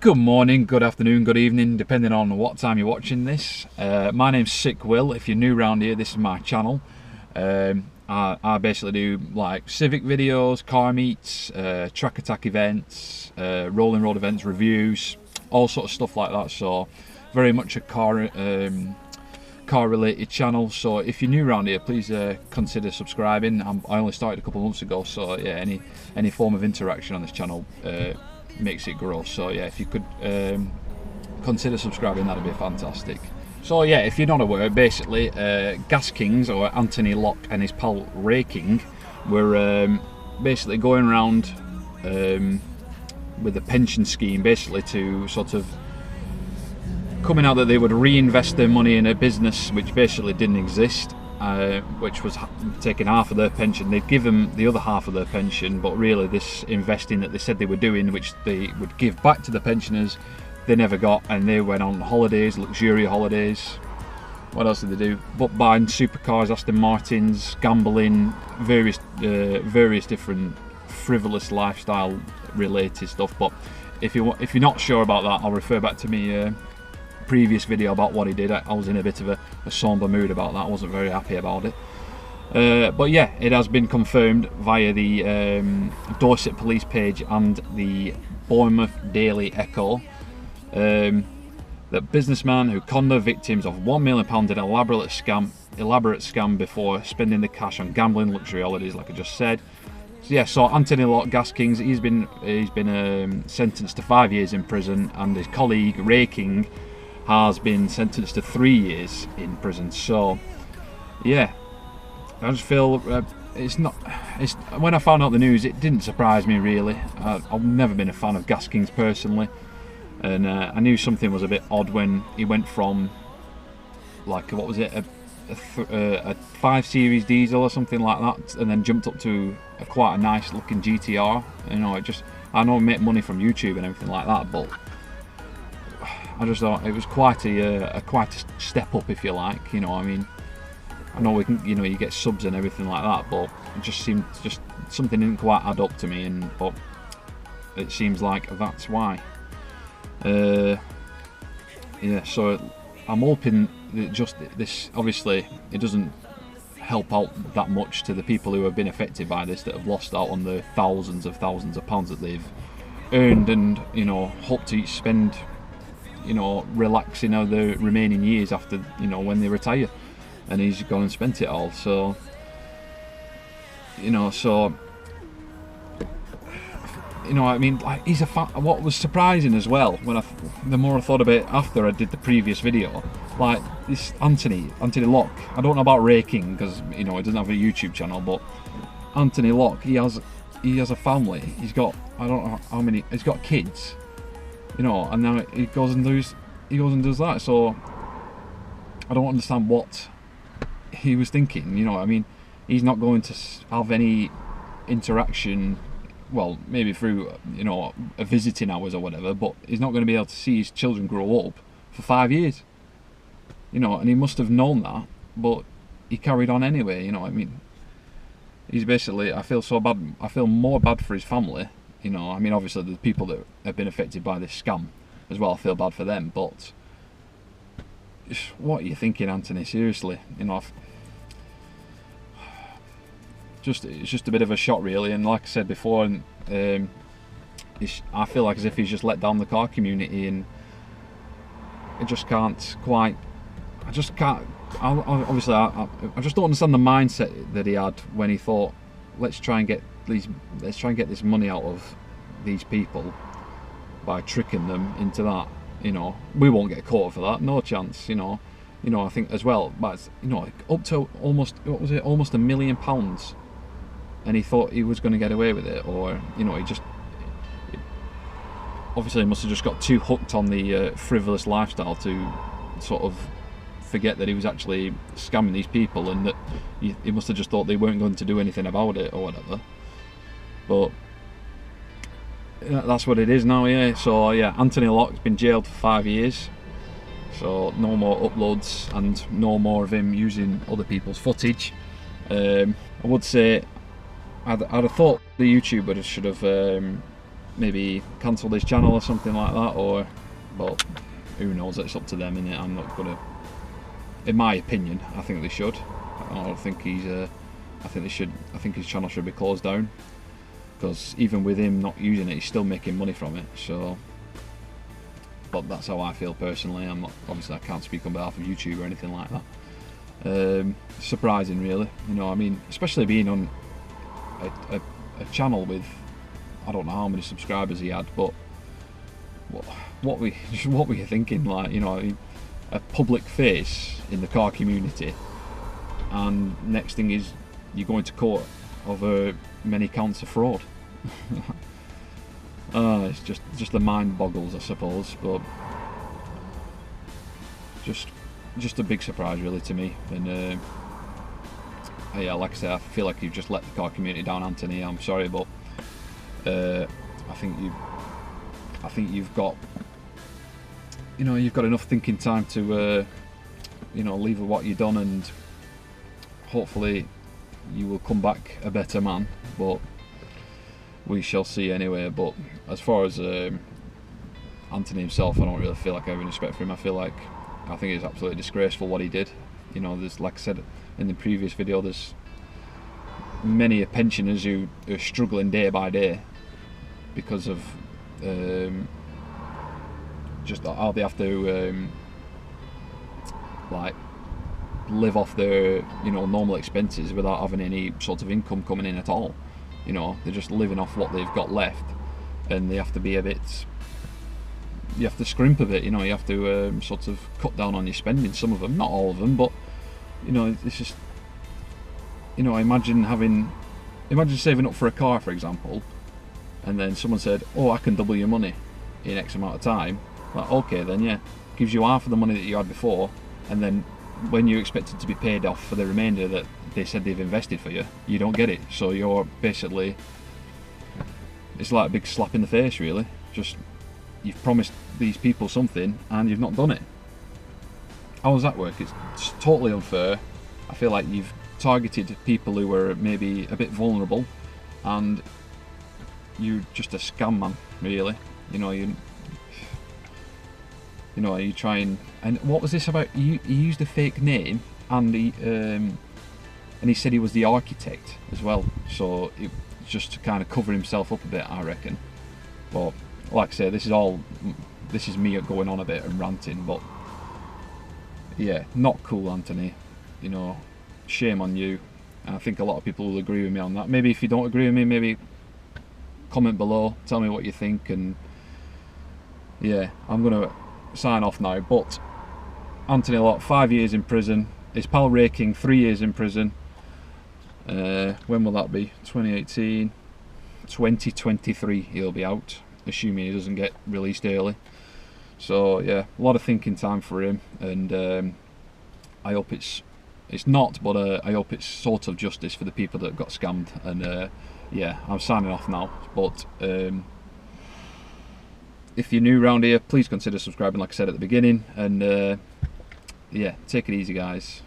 Good morning, good afternoon, good evening, depending on what time you're watching this. My name's Sick Will. If you're new around here, this is my channel. I basically do like civic videos, car meets, track attack events, rolling road events, reviews, all sort of stuff like that. So very much a car related channel. So if you're new around here, please consider subscribing. I only started a couple of months ago, so yeah, any form of interaction on this channel makes it grow. So yeah, if you could consider subscribing, that'd be fantastic. So yeah, if you're not aware, basically Gaskings, or Anthony Locke, and his pal Raking were basically going around with a pension scheme, basically to sort of coming out that they would reinvest their money in a business which basically didn't exist, which was taking half of their pension. They'd give them the other half of their pension, but really this investing that they said they were doing, which they would give back to the pensioners, they never got, and they went on holidays, luxurious holidays. What else did they do? But buying supercars, Aston Martins, gambling, various different frivolous lifestyle related stuff. But if you're not sure about that, I'll refer back to me previous video about what he did. I was in a bit of a somber mood about that. I wasn't very happy about it. But yeah, it has been confirmed via the Dorset police page and the Bournemouth Daily Echo that businessman who conned the victims of £1 million in an elaborate scam before spending the cash on gambling, luxury holidays, like I just said. So yeah, so Anthony Locke Gaskings, he's been sentenced to 5 years in prison, and his colleague Raking has been sentenced to 3 years in prison. So yeah, I just feel when I found out the news, it didn't surprise me really. I've never been a fan of Gaskings personally, and I knew something was a bit odd when he went from, like, what was it, a 5 Series diesel or something like that, and then jumped up to quite a nice looking GTR. You know, I know I make money from YouTube and everything like that, but I just thought it was quite a step up, if you like. You know, I mean, I know you get subs and everything like that, but it just seemed something didn't quite add up to me, but it seems like that's why. Yeah, so I'm hoping that just this, obviously, it doesn't help out that much to the people who have been affected by this, that have lost out on the thousands of pounds that they've earned, and hope to spend, relaxing over the remaining years after, when they retire, and he's gone and spent it all. So I mean, like, he's what was surprising as well, the more I thought about it after I did the previous video, like this Anthony Locke, I don't know about Raking because he doesn't have a YouTube channel, but Anthony Locke, he has a family. He's got, I don't know how many, he's got kids, and now he goes and does that. So I don't understand what he was thinking. I mean, he's not going to have any interaction, well, maybe through a visiting hours or whatever, but he's not going to be able to see his children grow up for 5 years. And he must have known that, but he carried on anyway. I mean, he's basically, I feel more bad for his family. I mean, obviously the people that have been affected by this scam as well, I feel bad for them, but what are you thinking, Anthony? Seriously, it's just a bit of a shock really. And like I said before, I feel like as if he's just let down the car community, and I just can't quite, I just don't understand the mindset that he had when he thought, let's try and get this money out of these people by tricking them into that. We won't get caught for that, no chance. I think as well, but up to almost £1 million, and he thought he was going to get away with it, or obviously he must have just got too hooked on the frivolous lifestyle to sort of forget that he was actually scamming these people, and that he must have just thought they weren't going to do anything about it or whatever. But that's what it is now. Yeah, so yeah, Anthony Locke's been jailed for 5 years, so no more uploads and no more of him using other people's footage. I would say I'd have thought the YouTuber should have maybe cancel this channel or something like that, or, but who knows, it's up to them, innit? I'm not gonna, in my opinion, I think they should. I don't think he's I think his channel should be closed down, because even with him not using it, he's still making money from it. So, but that's how I feel personally. I'm not, obviously I can't speak on behalf of YouTube or anything like that. Surprising, really. You know, I mean, especially being on a channel with, I don't know how many subscribers he had, but what were you thinking? Like, you know, a public face in the car community, and next thing is you're going to court over many counts of fraud. It's just the mind boggles, I suppose, but just a big surprise really to me. And yeah, like I said, I feel like you've just let the car community down, Anthony. I'm sorry, but I think you've got, you know, you've got enough thinking time to you know, leave what you've done, and hopefully you will come back a better man, but we shall see anyway. But as far as Anthony himself, I don't really feel like I have any respect for him. I think it's absolutely disgraceful what he did. You know, there's, like I said in the previous video, there's many pensioners who are struggling day by day because of just how they have to like live off their, you know, normal expenses without having any sort of income coming in at all. You know, they're just living off what they've got left, and they have to be a bit, you have to scrimp a bit, you know, you have to sort of cut down on your spending, some of them, not all of them, but, you know, it's just, you know, imagine saving up for a car, for example, and then someone said, oh, I can double your money in X amount of time. Like, okay then, yeah, gives you half of the money that you had before, and then when you expect it to be paid off for the remainder that they said they've invested for you, you don't get it. So you're basically, it's like a big slap in the face, really. Just, you've promised these people something and you've not done it. How does that work? It's totally unfair. I feel like you've targeted people who were maybe a bit vulnerable, and you're just a scam man, really. You know, you try and what was this about? He used a fake name, and he said he was the architect as well. So it just to kind of cover himself up a bit, I reckon. But like I say, this is me going on a bit and ranting. But yeah, not cool, Anthony. You know, shame on you. And I think a lot of people will agree with me on that. Maybe if you don't agree with me, maybe comment below, tell me what you think. And yeah, I'm gonna sign off now. But Anthony Lott, 5 years in prison. His pal Ray King, 3 years in prison. When will that be? 2018, 2023 he'll be out, assuming he doesn't get released early. So yeah, a lot of thinking time for him, and I hope it's not, but I hope it's sort of justice for the people that got scammed. And yeah, I'm signing off now. But if you're new around here, please consider subscribing, like I said at the beginning. And yeah, take it easy, guys.